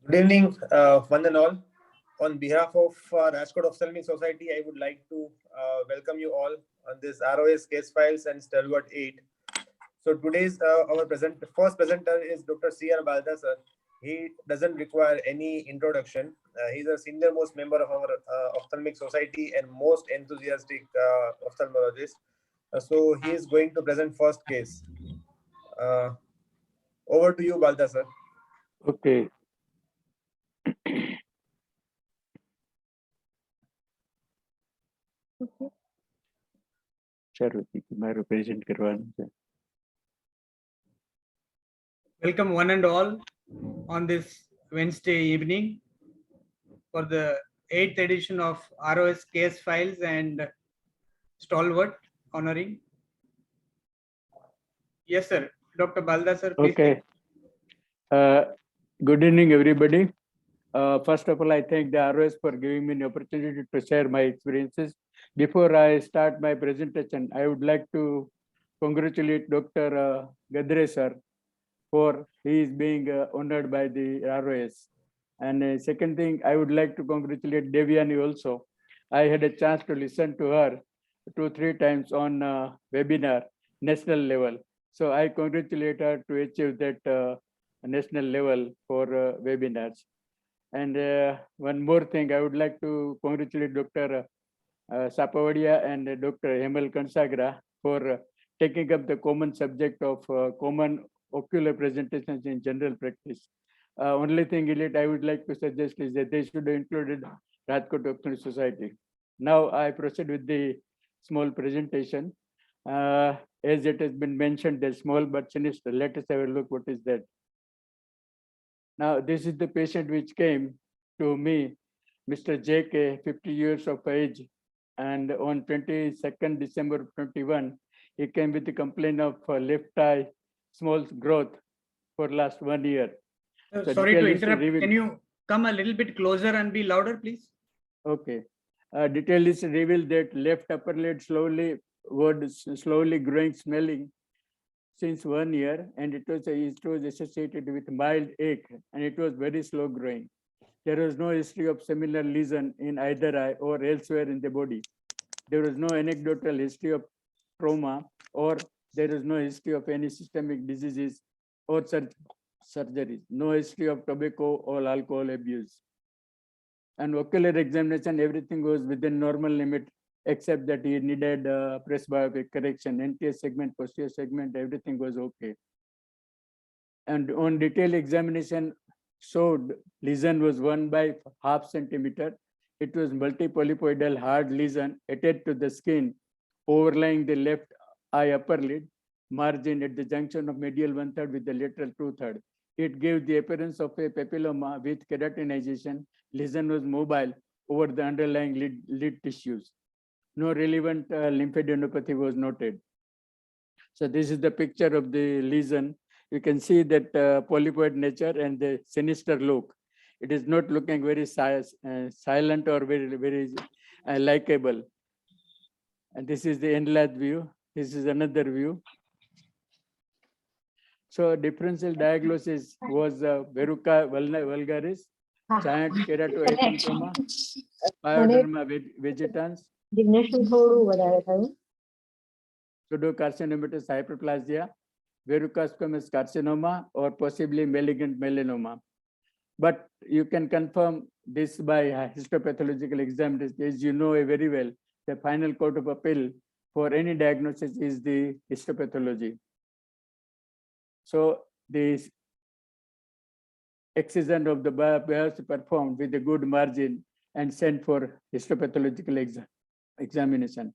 Good evening, one and all. On behalf of Rajkot Ophthalmic Society, I would like to welcome you all on this ROS Case Files and Stalwart 8. So today's our first presenter is Dr. C.R. Baldha, sir. He doesn't require any introduction. He's a senior most member of our Ophthalmic Society and most enthusiastic ophthalmologist. So he is going to present first case. Over to you, Baldha, sir. Okay. Welcome one and all on this Wednesday evening for the 8th edition of ROS Case Files and Stalwart honoring. Yes, sir. Dr. Baldha, sir, please. Okay. Good evening, everybody. First of all, I thank the ROS for giving me the opportunity to share my experiences. Before I start my presentation, I would like to congratulate Dr. Gadre, sir, for he is being honored by the ROS. And second thing, I would like to congratulate Devyani also. I had a chance to listen to her 2-3 times on webinar, national level. So I congratulate her to achieve that national level for webinars. And one more thing, I would like to congratulate Dr. Sapavadia and Dr. Hemal Kansagra for taking up the common subject of common ocular presentations in general practice. Only thing I would like to suggest is that they should have included Rajkot Ophthalmic Society. Now I proceed with the small presentation. As it has been mentioned, they're small but sinister. Let us have a look what is that. Now this is the patient which came to me, Mr. JK, 50 years of age, and on 22nd December 21, he came with the complaint of left eye small growth for last 1 year. So sorry to interrupt. Can you come a little bit closer and be louder, please? Okay. Detail is revealed that left upper lid slowly growing, smelling since 1 year, and it was associated with mild ache, and it was very slow growing. There was no history of similar lesion in either eye or elsewhere in the body. There was no anecdotal history of trauma, or there is no history of any systemic diseases or surgeries. No history of tobacco or alcohol abuse. And ocular examination, everything was within normal limit, except that he needed presbyopic correction, anterior segment, posterior segment, everything was okay. And on detailed examination showed lesion was 1/2 centimeter. It was multipolypoidal hard lesion attached to the skin, overlying the left eye upper lid margin at the junction of medial 1/3 with the lateral 2/3. It gave the appearance of a papilloma with keratinization. Lesion was mobile over the underlying lid tissues. No relevant lymphadenopathy was noted. So this is the picture of the lesion. You can see that polypoid nature and the sinister look. It is not looking very silent or very likable. And this is the enlarged view. This is another view. So differential diagnosis was verruca vulgaris, giant keratoacanthoma, pyoderma vegetans, pseudocarcinomatous hyperplasia, verrucosquamous carcinoma, or possibly malignant melanoma. But you can confirm this by histopathological examination. As you know very well, the final court of appeal for any diagnosis is the histopathology. So the excision of the biopsy performed with a good margin and sent for histopathological examination.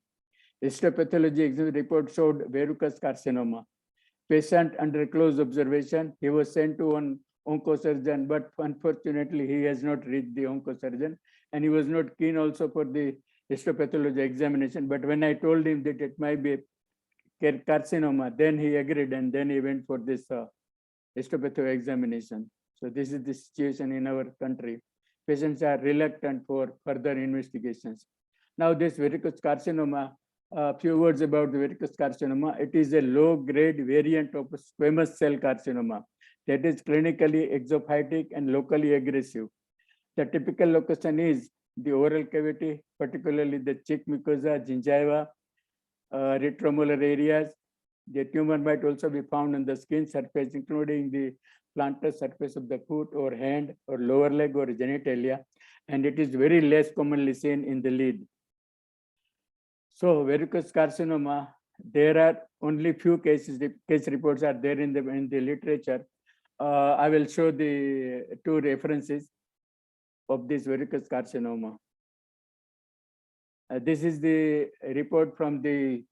Histopathology report showed verrucous carcinoma. Patient under close observation, he was sent to an oncosurgeon, but unfortunately he has not reached the oncosurgeon, and he was not keen also for the histopathology examination. But when I told him that it might be carcinoma, then he agreed, and then he went for this histopathology examination. So this is the situation in our country. Patients are reluctant for further investigations. Now this varicose carcinoma, a few words about the varicose carcinoma. It is a low-grade variant of squamous cell carcinoma. that is clinically exophytic and locally aggressive. The typical location is the oral cavity, particularly the cheek mucosa, gingiva, retromolar areas. The tumor might also be found on the skin surface, including the plantar surface of the foot or hand or lower leg or genitalia, and it is very less commonly seen in the lid. So varicose carcinoma, there are only few cases, the case reports are there in the literature. I will show the two references of this varicose carcinoma. This is the report from the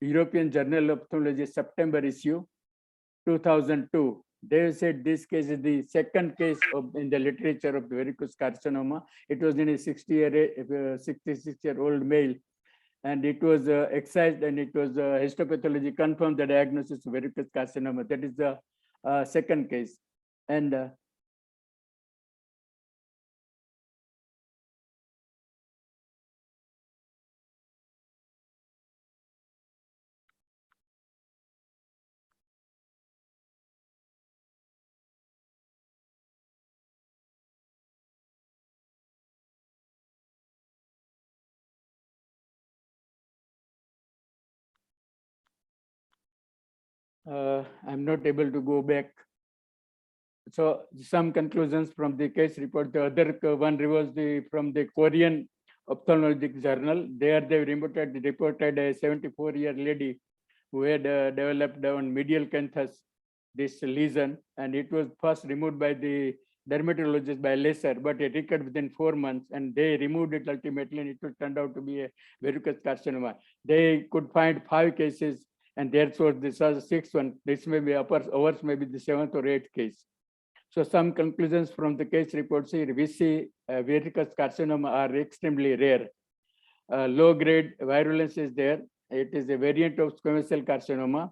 European Journal of Ophthalmology September issue 2002. They said this case is the second case in the literature of the varicose carcinoma. It was in a 66-year-old male, and it was excised, and it was histopathology confirmed the diagnosis of varicose carcinoma. That is the second case. And I'm not able to go back. So some conclusions from the case report. The other one was from the Korean Ophthalmologic Journal. There they reported a 74-year lady who had developed on medial canthus this lesion, and it was first removed by the dermatologist by laser, but it recurred within 4 months, and they removed it ultimately, and it turned out to be a varicose carcinoma. They could find 5 cases, and therefore this was the 6th one. This may be ours may be the 7th or 8th case. So some conclusions from the case reports here, we see varicose carcinoma are extremely rare. Low-grade virulence is there. It is a variant of squamous cell carcinoma.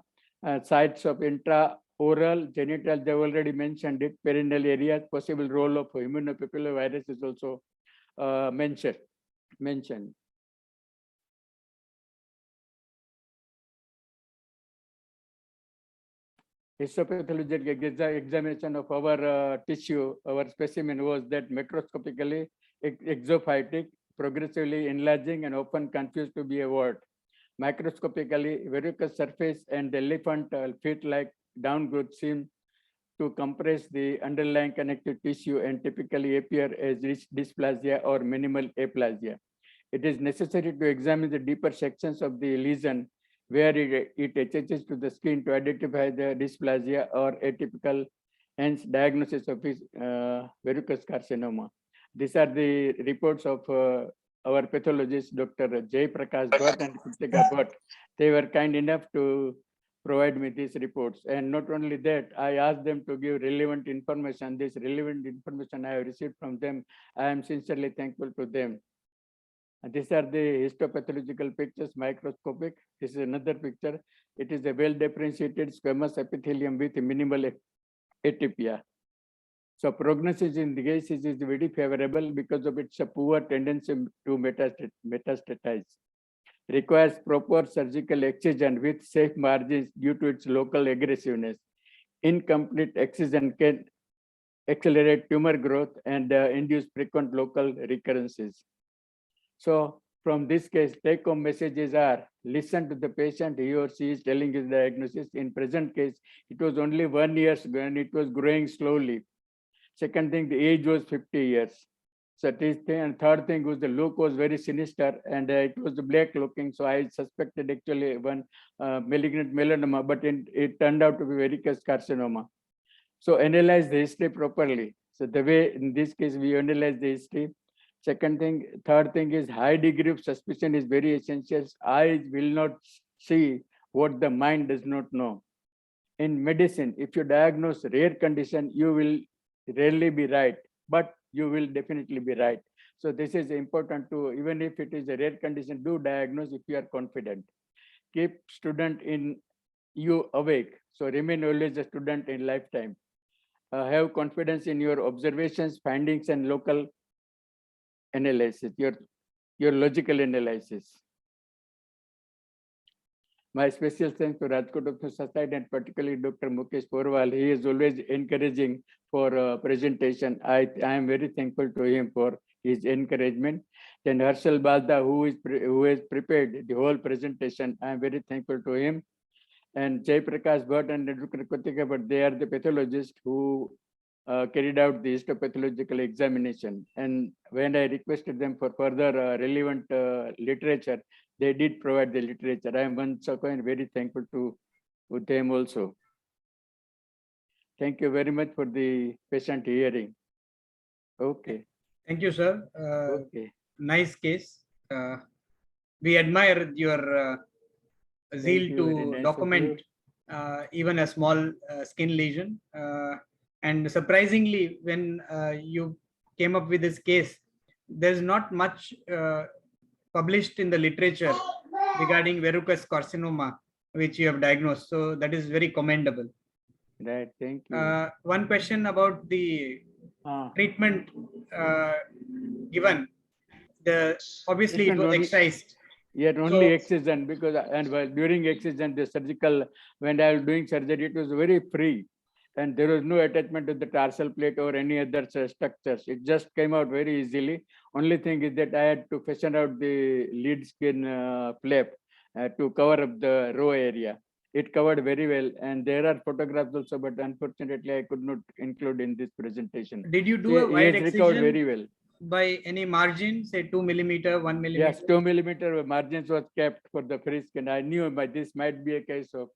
Sites of intraoral, genital, they already mentioned it. Perineal areas, possible role of immunopapillovirus is also mentioned. Histopathological examination of our tissue, our specimen was that macroscopically exophytic, progressively enlarging, and often confused to be a wart. Microscopically, verrucous surface and elephant feet-like downgrowth seem to compress the underlying connective tissue and typically appear as dysplasia or minimal aplasia. It is necessary to examine the deeper sections of the lesion where it attaches to the skin to identify the dysplasia or atypical, hence diagnosis of varicose carcinoma. These are the reports of our pathologist, Dr. Jay Prakash Bhatt and Kritika Bhatt. They were kind enough to provide me these reports. And not only that, I asked them to give relevant information. This relevant information I have received from them. I am sincerely thankful to them. And these are the histopathological pictures, microscopic. This is another picture. It is a well-differentiated squamous epithelium with minimal atypia. So prognosis in the cases is very favorable because of its poor tendency to metastatize. Requires proper surgical excision with safe margins due to its local aggressiveness. Incomplete excision can accelerate tumor growth and induce frequent local recurrences. So from this case, take-home messages are, listen to the patient, he or she is telling his diagnosis. In present case, it was only 1 year and it was growing slowly. Second thing, the age was 50 years. So this thing, and third thing was the look was very sinister and it was black looking. So I suspected actually one malignant melanoma, but it turned out to be varicose carcinoma. So analyze the history properly. So the way in this case we analyze the history. Third thing is high degree of suspicion is very essential. Eyes will not see what the mind does not know. In medicine, if you diagnose rare condition, you will rarely be right, but you will definitely be right. So this is important to, even if it is a rare condition, do diagnose if you are confident. Keep student in you awake. So remain always a student in lifetime. Have confidence in your observations, findings, and local analysis, your logical analysis. My special thanks to Rajkot Ophthalmic Society and particularly Dr. Mukesh Porwal. He is always encouraging for presentation. I am very thankful to him for his encouragement. Then Harshal Baldha, who has prepared the whole presentation, I am very thankful to him. And Jay Prakash Bhatt and Dr. Kotika, but they are the pathologists who carried out the histopathological examination. And when I requested them for further relevant literature, they did provide the literature. I am once again very thankful to them also. Thank you very much for the patient hearing. Okay. Thank you, sir. Okay. Nice case. We admire your zeal to Nice document even a small skin lesion. And surprisingly, when you came up with this case, there's not much published in the literature regarding verrucous carcinoma, which you have diagnosed. So that is very commendable. Right, thank you. One question about the treatment given. Obviously it was excised. Yeah, only excision, because during excision, the surgical, when I was doing surgery, it was very free. And there was no attachment to the tarsal plate or any other structures. It just came out very easily. Only thing is that I had to fashion out the lid skin flap to cover up the row area. It covered very well. And there are photographs also, but unfortunately, I could not include in this presentation. Did you do a wide excision recovered very well by any margin, say 2 millimeter, 1 millimeter? Yes, 2 millimeter margins was kept for the free skin. I knew this might be a case of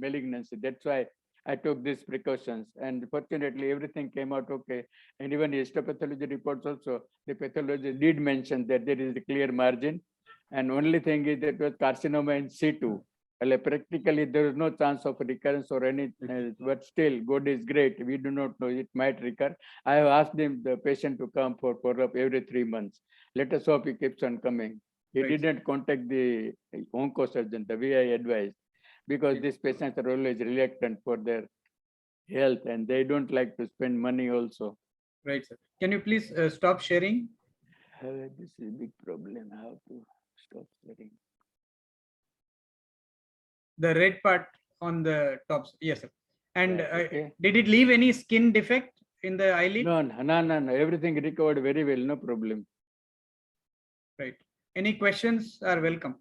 malignancy. That's why I took these precautions, and fortunately everything came out okay. And even histopathology reports also, the pathologist did mention that there is a clear margin, and only thing is that was carcinoma in situ. Well, practically there is no chance of recurrence or any, but still God is great. We do not know, it might recur. I have asked the patient to come for follow-up every 3 months. Let us hope he keeps on coming. He didn't contact the oncosurgeon the way I advised, because these patients are always reluctant for their health and they don't like to spend money also. Right, sir. Can you please stop sharing? This is a big problem. How to stop sharing? The red part on the top. Yes, sir. And okay. Did it leave any skin defect in the eyelid? No. Everything recovered very well. No problem. Right. Any questions are welcome.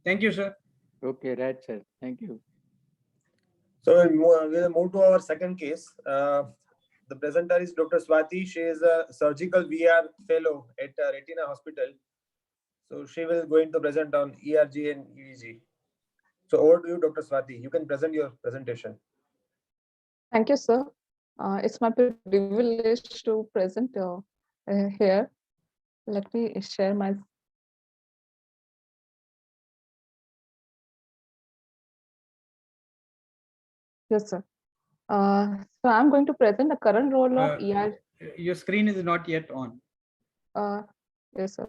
Thank you, sir. Okay, right, sir. Thank you. So we'll move to our second case. The presenter is Dr. Swati. She is a surgical VR fellow at Retina Hospital. So she will going to present on ERG and EEG. So over to you, Dr. Swati. You can present your presentation. Thank you, sir. It's my privilege to present here. Let me share my. Yes, sir. So I'm going to present the current role of ERG. Your screen is not yet on. Yes, sir.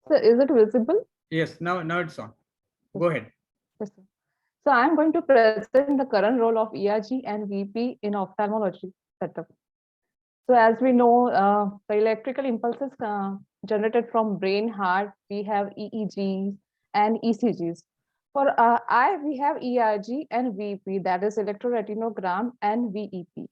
So is it visible? Yes, now it's on. Go ahead. Yes, sir. So I'm going to present the current role of ERG and VP in ophthalmology setup. So as we know, the electrical impulses generated from brain, heart, we have EEGs and ECGs. For eye, we have ERG and VP, that is electroretinogram and VEP.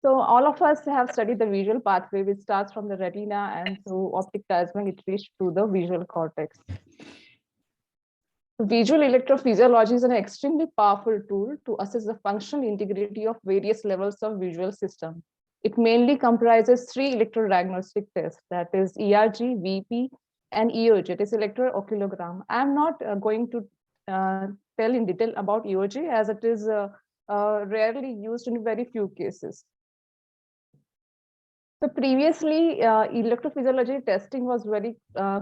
So all of us have studied the visual pathway, which starts from the retina and through optic chiasm, it reaches to the visual cortex. Visual electrophysiology is an extremely powerful tool to assess the functional integrity of various levels of visual system. It mainly comprises 3 electrodiagnostic tests, that is ERG, VP, and EOG, it is electrooculogram. I am not going to tell in detail about EOG as it is rarely used in very few cases. So previously, electrophysiology testing was very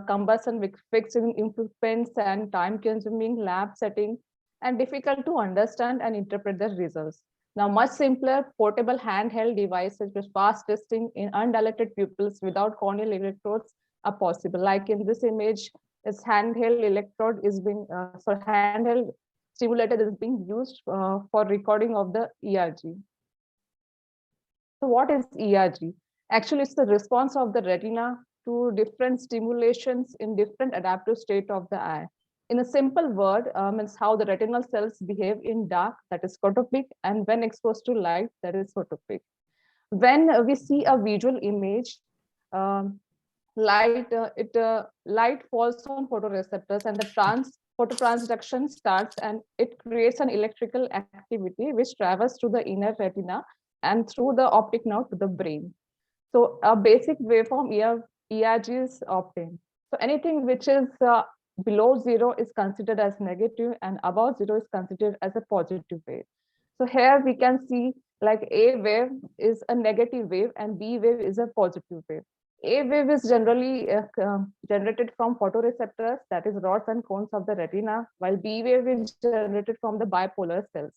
cumbersome, with fixed equipments and time-consuming lab setting, and difficult to understand and interpret the results. Now, much simpler, portable handheld devices with fast testing in undilated pupils without corneal electrodes are possible. Like in this image, this handheld electrode is being, handheld stimulator is being used for recording of the ERG. So what is ERG? Actually, it's the response of the retina to different stimulations in different adaptive state of the eye. In a simple word, means how the retinal cells behave in dark, that is photopic, and when exposed to light, that is photopic. When we see a visual image, light falls on photoreceptors, and the phototransduction starts, and it creates an electrical activity which travels to the inner retina and through the optic nerve to the brain. So a basic waveform ERG is obtained. So anything which is below 0 is considered as negative, and above 0 is considered as a positive wave. So here we can see like A wave is a negative wave and B wave is a positive wave. A wave is generally generated from photoreceptors, that is rods and cones of the retina, while B wave is generated from the bipolar cells.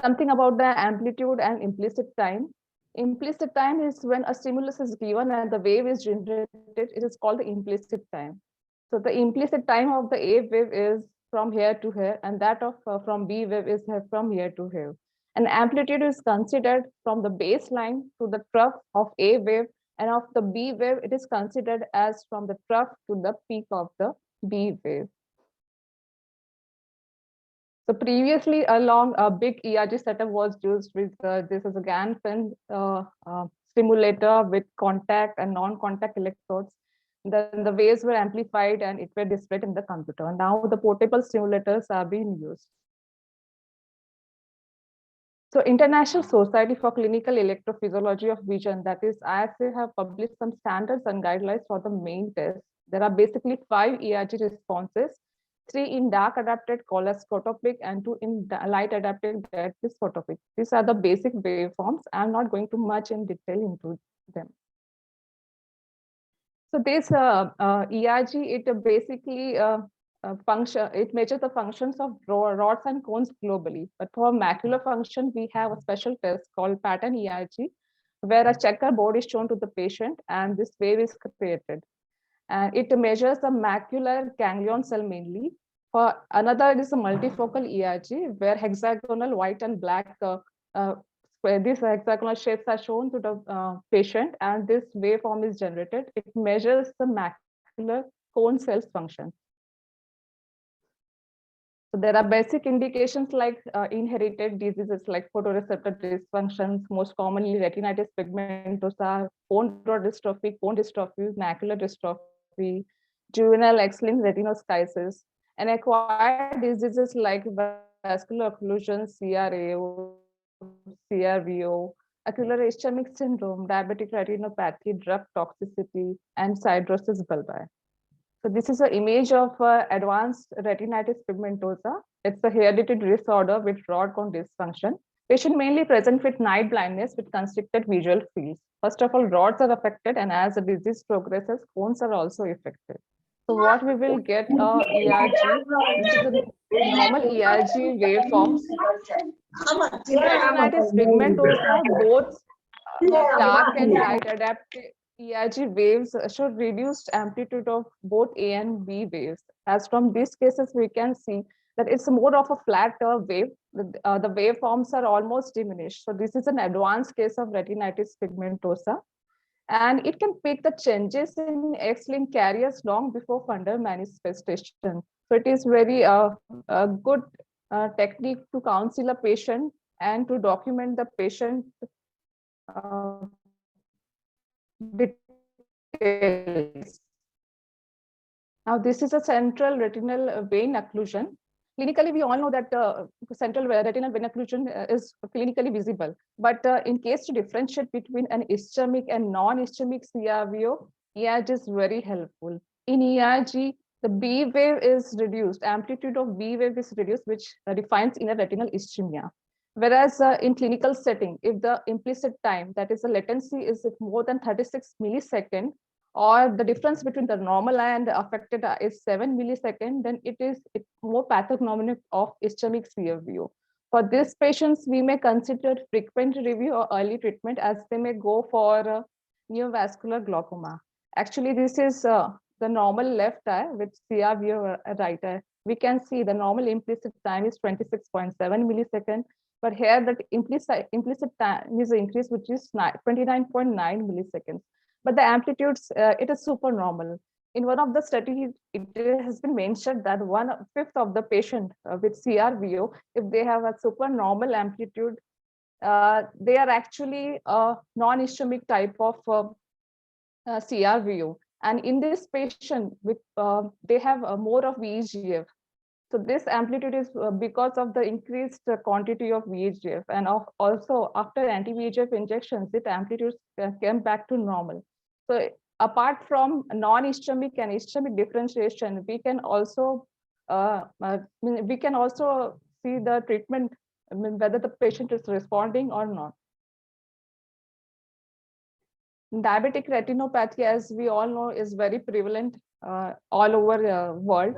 Something about the amplitude and implicit time. Implicit time is when a stimulus is given and the wave is generated. It is called the implicit time. So the implicit time of the A wave is from here to here, and that of from B wave is from here to here. And amplitude is considered from the baseline to the trough of A wave, and of the B wave, it is considered as from the trough to the peak of the B wave. So previously, a big ERG setup was used with this is a GAN-fin stimulator with contact and non-contact electrodes. Then the waves were amplified and it were displayed in the computer. Now the portable stimulators are being used. So International Society for Clinical Electrophysiology of Vision, that is ISA, have published some standards and guidelines for the main test. There are basically 5 ERG responses, 3 in dark adapted called as photopic and 2 in light adapted, that is photopic. These are the basic waveforms. I'm not going too much in detail into them. So this ERG, it basically it measures the functions of rods and cones globally. But for macular function, we have a special test called pattern ERG, where a checkerboard is shown to the patient and this wave is created. And it measures the macular ganglion cell mainly. For another, it is a multifocal ERG, where hexagonal white and black where these hexagonal shapes are shown to the patient, and this waveform is generated. It measures the macular cone cells function. So there are basic indications like inherited diseases like photoreceptor dysfunctions, most commonly retinitis pigmentosa, bone dystrophy, macular dystrophy, juvenile X-linked retinoschisis, and acquired diseases like vascular occlusion, CRVO, ocular ischemic syndrome, diabetic retinopathy, drug toxicity, and siderosis bulbi. So this is an image of advanced retinitis pigmentosa. It's a hereditary disorder with rod cone dysfunction. Patient mainly present with night blindness with constricted visual fields. First of all, rods are affected, and as the disease progresses, cones are also affected. So what we will get ERG, this is a normal ERG waveforms. In retinitis pigmentosa, both dark and light adaptive ERG waves show reduced amplitude of both A and B waves. As from these cases, we can see that it's more of a flat wave. The waveforms are almost diminished. So this is an advanced case of retinitis pigmentosa. And it can pick the changes in X-linked carriers long before fundal manifestation. So it is very a good technique to counsel a patient and to document the patient details. Now, this is a central retinal vein occlusion. Clinically, we all know that central retinal vein occlusion is clinically visible. But in case to differentiate between an ischemic and non-ischemic CRVO, ERG is very helpful. In ERG, the B wave is reduced, amplitude of B wave is reduced, which defines inner retinal ischemia. Whereas in clinical setting, if the implicit time, that is the latency, is more than 36 milliseconds, or the difference between the normal eye and the affected eye is 7 milliseconds, then it is more pathognomonic of ischemic CRVO. For these patients, we may consider frequent review or early treatment, as they may go for neovascular glaucoma. Actually, this is the normal left eye with CR view right eye. We can see the normal implicit time is 26.7 milliseconds, but here that implicit time is increased, which is 29.9 milliseconds. But the amplitudes, it is super normal. In one of the studies, it has been mentioned that 1/5 of the patient with CRVO, if they have a super normal amplitude, they are actually a non-ischemic type of CRVO. And in this patient, with they have more of VEGF. So this amplitude is because of the increased quantity of VEGF, and also after anti-VEGF injections, the amplitude came back to normal. So apart from non-ischemic and ischemic differentiation, we can also see the treatment, whether the patient is responding or not. Diabetic retinopathy, as we all know, is very prevalent all over the world.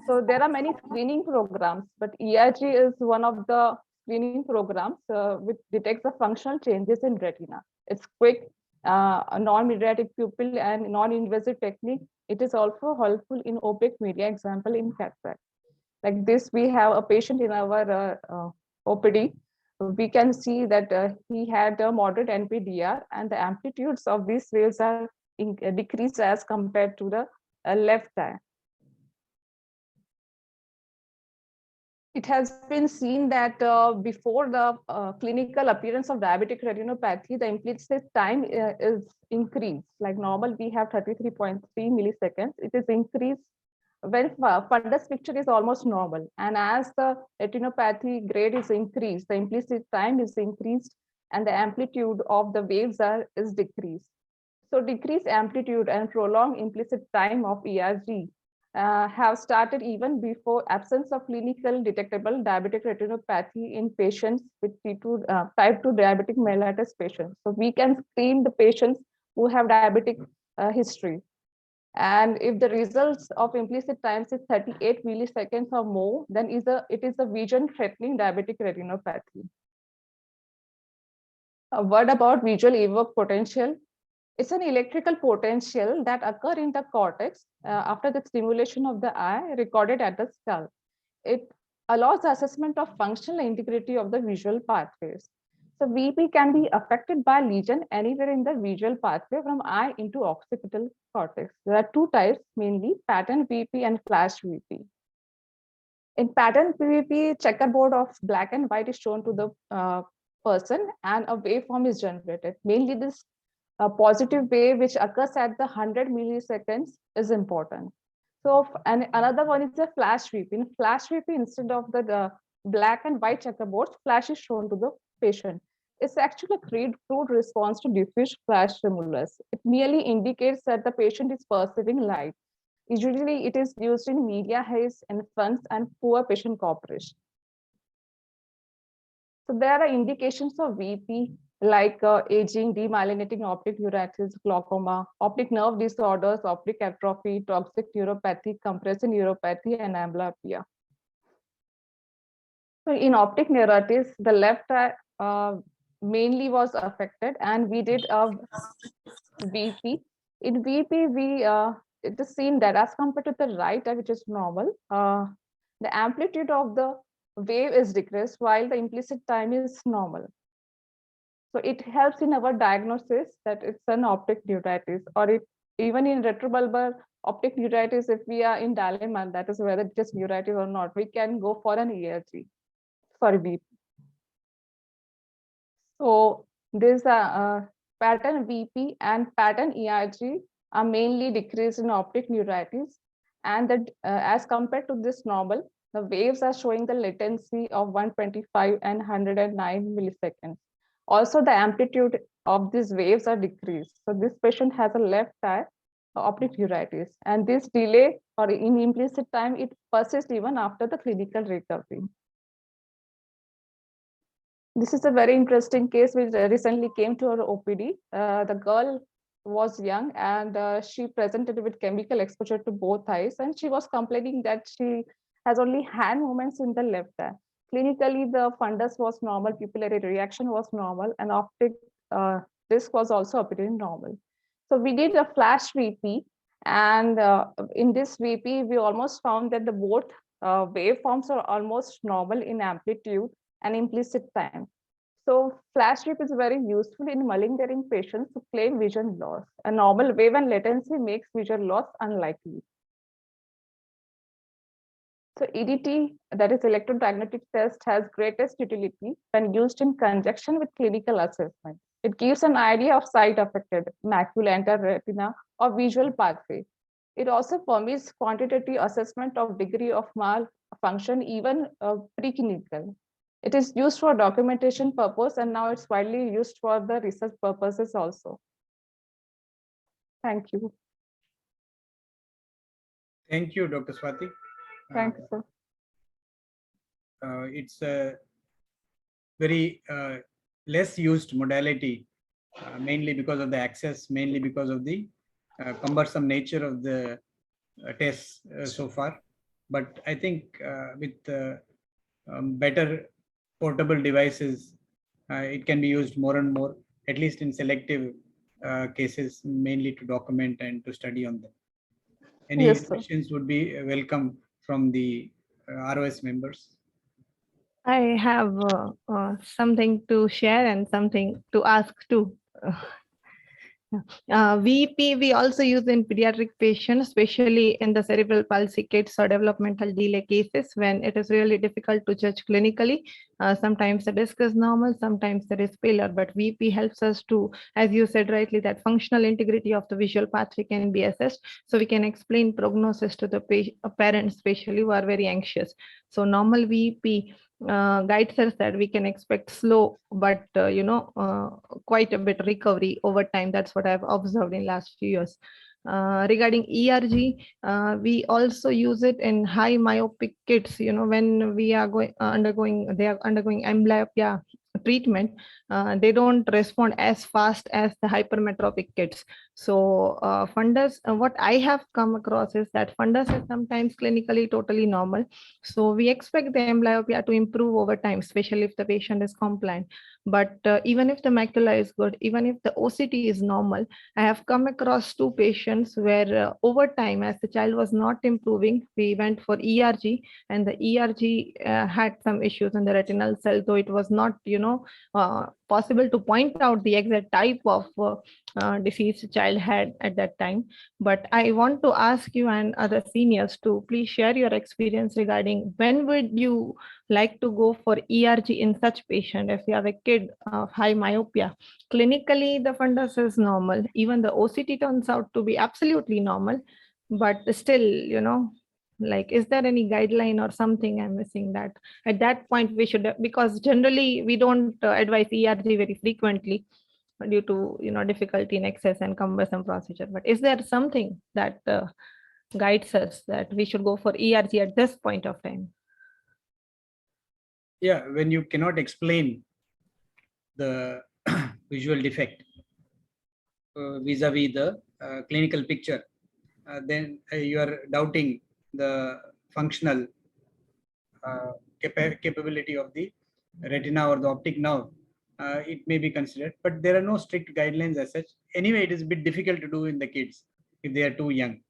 So there are many screening programs, but ERG is one of the screening programs which detects the functional changes in retina. It's quick, a non-mydriatic pupil and non-invasive technique. It is also helpful in opaque media, example in cataract. Like this, we have a patient in our OPD. We can see that he had a moderate NPDR, and the amplitudes of these waves are decreased as compared to the left eye. It has been seen that before the clinical appearance of diabetic retinopathy, the implicit time is increased. Like normal, we have 33.3 milliseconds. It is increased when fundus picture is almost normal. And as the retinopathy grade is increased, the implicit time is increased and the amplitude of the waves is decreased. So decreased amplitude and prolonged implicit time of ERG have started even before absence of clinical detectable diabetic retinopathy in patients with type 2 diabetic mellitus patients. So we can screen the patients who have diabetic history. And if the results of implicit times is 38 milliseconds or more, then it is a vision-threatening diabetic retinopathy. A word about visual evoke potential. It's an electrical potential that occurs in the cortex after the stimulation of the eye recorded at the skull. It allows the assessment of functional integrity of the visual pathways. So VP can be affected by lesion anywhere in the visual pathway from eye into occipital cortex. There are two types, mainly pattern VP and flash VP. In pattern VP, checkerboard of black and white is shown to the person and a waveform is generated. Mainly this positive wave which occurs at the 100 milliseconds is important. So, and another one is the flash VP. In flash VP, instead of the black and white checkerboards, flash is shown to the patient. It's actually a crude response to diffuse flash stimulus. It merely indicates that the patient is perceiving light. Usually, it is used in media haze, infants, and poor patient cooperation. So there are indications of VP like aging, demyelinating optic neuritis, glaucoma, optic nerve disorders, optic atrophy, toxic neuropathy, compressive neuropathy, and amblyopia. So in optic neuritis, the left eye mainly was affected, and we did a VP. In VP, it is seen that as compared to the right eye, which is normal, the amplitude of the wave is decreased while the implicit time is normal. So it helps in our diagnosis that it's an optic neuritis, or even in retrobulbar optic neuritis, if we are in dilemma, that is whether it is neuritis or not, we can go for an ERG, for VP. So this pattern VP and pattern ERG are mainly decreased in optic neuritis, and that as compared to this normal, the waves are showing the latency of 125 and 109 milliseconds. Also, the amplitude of these waves are decreased. So this patient has a left eye optic neuritis, and this delay or in implicit time, it persists even after the clinical recovery. This is a very interesting case which recently came to our OPD. The girl was young and she presented with chemical exposure to both eyes, and she was complaining that she has only hand movements in the left eye. Clinically, the fundus was normal, pupillary reaction was normal, and optic disc was also appearing normal. So we did a flash VP, and in this VP, we almost found that the both waveforms are almost normal in amplitude and implicit time. So flash sweep is very useful in malingering patients who claim vision loss. A normal wave and latency makes vision loss unlikely. So EDT, that is electrodiagnostic test, has greatest utility when used in conjunction with clinical assessment. It gives an idea of site affected, macula, anterior retina, or visual pathway. It also permits quantitative assessment of degree of malfunction, even preclinical. It is used for documentation purpose, and now it's widely used for the research purposes also. Thank you. Thank you, Dr. Swati. Thanks, sir. It's a very less used modality, mainly because of the access, mainly because of the cumbersome nature of the tests so far. But I think with better portable devices, it can be used more and more, at least in selective cases, mainly to document and to study on them. Any Yes, sir. questions would be welcome from the ROS members. I have something to share and something to ask too. VP we also use in pediatric patients, especially in the cerebral palsy kids or developmental delay cases when it is really difficult to judge clinically. Sometimes the disc is normal, sometimes there is failure, but VP helps us to, as you said rightly, that functional integrity of the visual pathway can be assessed. So we can explain prognosis to the parents, especially who are very anxious. So normal VP guides us that we can expect slow, but quite a bit recovery over time. That's what I've observed in last few years. Regarding ERG, we also use it in high myopic kids. When we are they are undergoing amblyopia treatment, they don't respond as fast as the hypermetropic kids. So fundus, what I have come across is that fundus is sometimes clinically totally normal. So we expect the amblyopia to improve over time, especially if the patient is compliant. But even if the macula is good, even if the OCT is normal, I have come across 2 patients where over time, as the child was not improving, we went for ERG, and the ERG had some issues in the retinal cell, though it was not, possible to point out the exact type of disease the child had at that time. But I want to ask you and other seniors to please share your experience regarding when would you like to go for ERG in such patient if you have a kid of high myopia. Clinically, the fundus is normal. Even the OCT turns out to be absolutely normal, but still, like, is there any guideline or something I'm missing that at that point we should, because generally we don't advise ERG very frequently due to, difficulty in access and cumbersome procedure. But is there something that guides us that we should go for ERG at this point of time? Yeah, when you cannot explain the visual defect vis-a-vis the clinical picture, then you are doubting the functional capability of the retina or the optic nerve. It may be considered, but there are no strict guidelines as such. Anyway, it is a bit difficult to do in the kids if they are too young.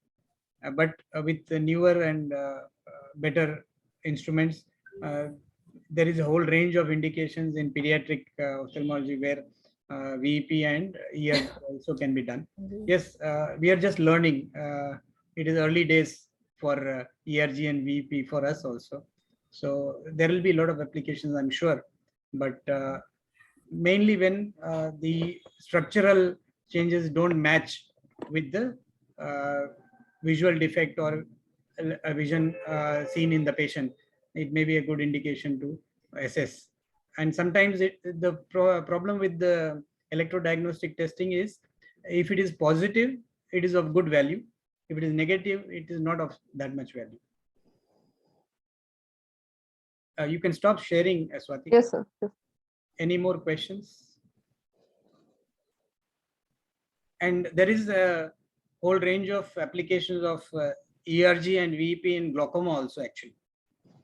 But with the newer and better instruments, there is a whole range of indications in pediatric ophthalmology where VEP and ERG also can be done. Yes, we are just learning. It is early days for ERG and VEP for us also. So there will be a lot of applications, I'm sure. But mainly when the structural changes don't match with the visual defect or a vision seen in the patient, it may be a good indication to assess. And sometimes the problem with the electrodiagnostic testing is, if it is positive, it is of good value. If it is negative, it is not of that much value. You can stop sharing, Swati. Yes, sir. Yes. Any more questions? And there is a whole range of applications of ERG and VEP in glaucoma also, actually.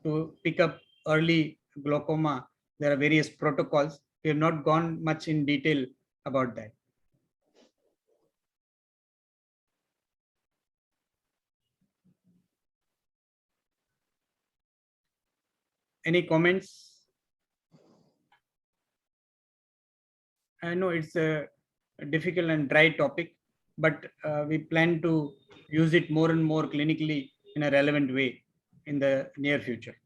To pick up early glaucoma, there are various protocols. We have not gone much in detail about that. Any comments? I know it's a difficult and dry topic, but we plan to use it more and more clinically in a relevant way in the near future.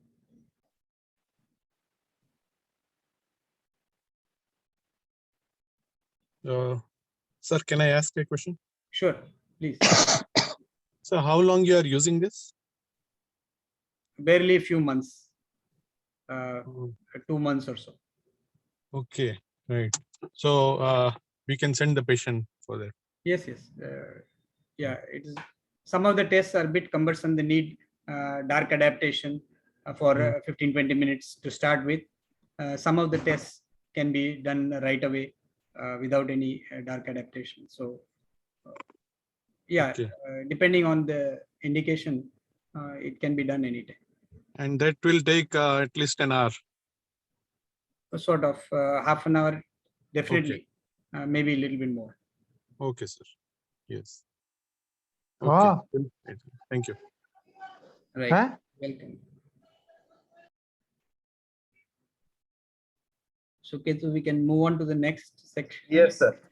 Sir, can I ask a question? Sure, please. So how long you are using this? Barely a few months, Oh, 2 months or so. okay, right. So we can send the patient for that. Yes, yes. Yeah, it is. Some of the tests are a bit cumbersome. They need dark adaptation for 15-20 minutes to start with. Some of the tests can be done right away without any dark adaptation. So, yeah, Okay. depending on the indication, it can be done anytime. And that will take at least an hour. Sort of half an hour, definitely. Maybe a little bit more. Okay, sir. Yes. Ah. Okay. Thank you. Right. Huh? Welcome. So, Ketu, we can move on to the next section. Yes, sir.